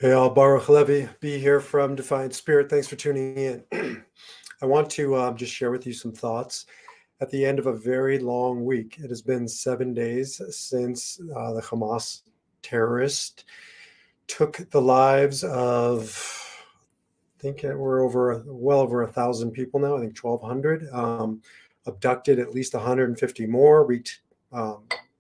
Hey, all, Baruch Levy, be here from Defiant Spirit. Thanks for tuning in. I want to just share with you some thoughts at the end of a very long week. It has been 7 days since the Hamas terrorist took the lives of, I think we're well over 1,000 people now. I think 1,200. Abducted at least 150 more, wreaked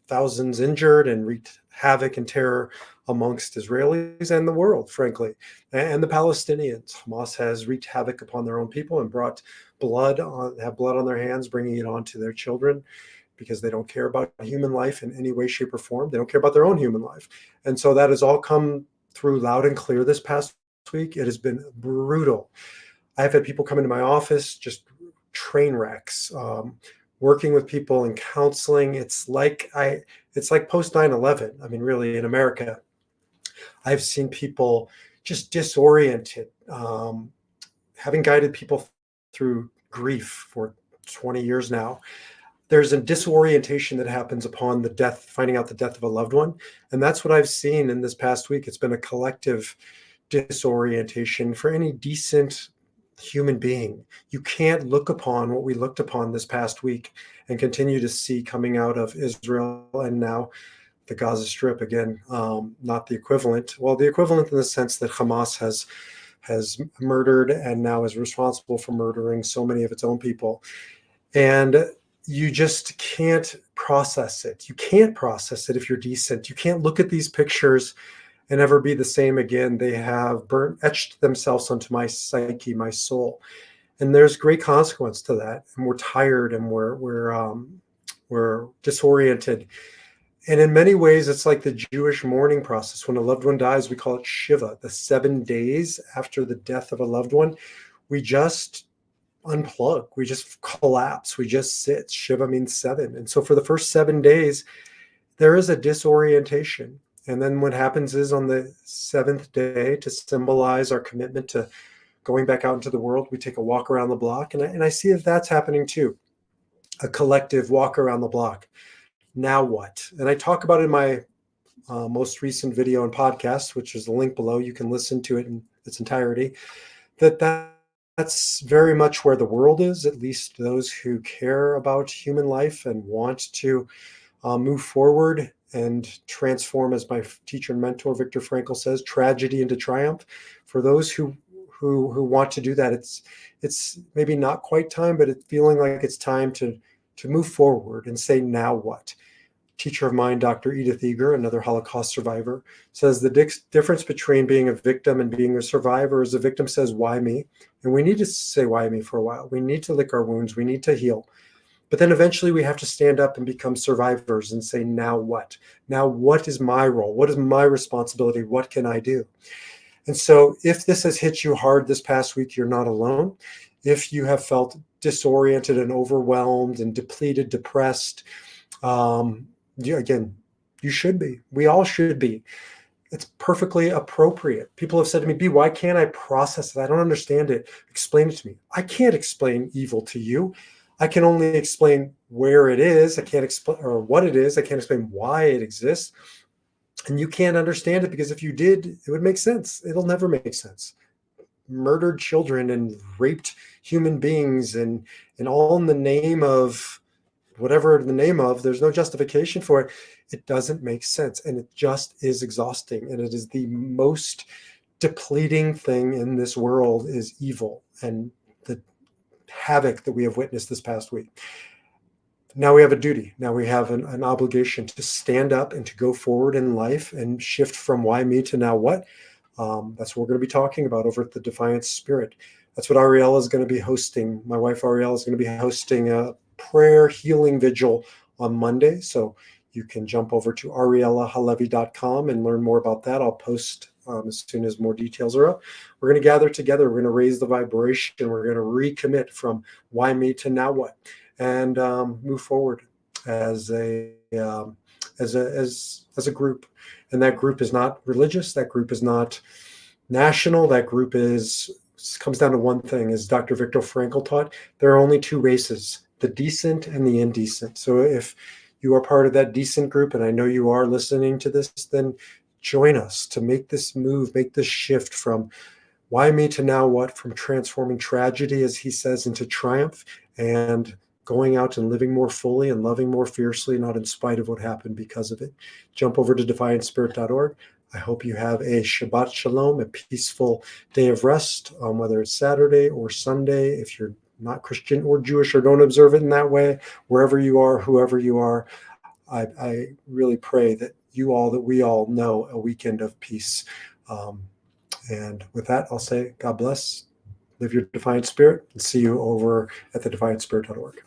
thousands injured, and wreaked havoc and terror amongst Israelis and the world, frankly, and the Palestinians. Hamas has wreaked havoc upon their own people and have blood on their hands, bringing it on to their children because they don't care about human life in any way, shape, or form. They don't care about their own human life. And so that has all come through loud and clear this past week. It has been brutal. I've had people come into my office, just train wrecks, working with people and counseling. It's like post 9/11. I mean, really, in America, I've seen people just disoriented, having guided people through grief for 20 years now. There's a disorientation that happens upon finding out the death of a loved one. And that's what I've seen in this past week. It's been a collective disorientation for any decent human being. You can't look upon what we looked upon this past week and continue to see coming out of Israel and now the Gaza Strip again. Not the equivalent. Well, the equivalent in the sense that Hamas has murdered and now is responsible for murdering so many of its own people. And you just can't process it. You can't process it if you're decent. You can't look at these pictures and ever be the same again. They have etched themselves onto my psyche, my soul. And there's great consequence to that. And we're tired and we're disoriented. And in many ways, it's like the Jewish mourning process. When a loved one dies, we call it Shiva, the 7 days after the death of a loved one. We just unplug, we just collapse, we just sit. Shiva means 7. And so for the first 7 days, there is a disorientation. And then what happens is on the 7th day, to symbolize our commitment to going back out into the world, we take a walk around the block. And I see that that's happening too, a collective walk around the block. Now what? And I talk about it in my most recent video and podcast, which is the link below. You can listen to it in its entirety. That's very much where the world is, at least those who care about human life and want to move forward and transform, as my teacher and mentor Viktor Frankl says, tragedy into triumph. For those who want to do that, it's maybe not quite time, but it's feeling like it's time to move forward and say, now what? Teacher of mine, Dr. Edith Eger, another Holocaust survivor, says the difference between being a victim and being a survivor is the victim says, why me? And we need to say, why me for a while. We need to lick our wounds. We need to heal. But then eventually we have to stand up and become survivors and say, now what? Now what is my role? What is my responsibility? What can I do? And so if this has hit you hard this past week, you're not alone. If you have felt disoriented and overwhelmed and depleted, depressed, again, you should be. We all should be. It's perfectly appropriate. People have said to me, B, why can't I process it? I don't understand it. Explain it to me. I can't explain evil to you. I can only explain where it is. I can't explain or what it is. I can't explain why it exists. And you can't understand it because if you did, it would make sense. It'll never make sense. Murdered children and raped human beings and all in the name of whatever the name of, there's no justification for it. It doesn't make sense. And it just is exhausting. And it is the most depleting thing in this world is evil and the havoc that we have witnessed this past week. Now we have a duty. Now we have an obligation to stand up and to go forward in life and shift from why me to now what. That's what we're going to be talking about over at the Defiant Spirit. That's what Ariella is going to be hosting. My wife Ariella is going to be hosting a prayer healing vigil on Monday. So you can jump over to ariellahalevi.com and learn more about that. I'll post as soon as more details are up. We're going to gather together. We're going to raise the vibration. We're going to recommit from why me to now what, and move forward as a group. And that group is not religious. That group is not national. That group comes down to one thing, as Dr. Viktor Frankl taught. There are only 2 races, the decent and the indecent. So if you are part of that decent group, and I know you are listening to this, then join us to make this move, make this shift from why me to now what, from transforming tragedy, as he says, into triumph, and going out and living more fully and loving more fiercely, not in spite of what happened because of it. Jump over to defiantspirit.org. I hope you have a Shabbat Shalom, a peaceful day of rest, whether it's Saturday or Sunday. If you're not Christian or Jewish or don't observe it in that way, wherever you are, whoever you are, I really pray that we all know a weekend of peace. And with that, I'll say, God bless, live your defiant spirit, and see you over at thedefiantspirit.org.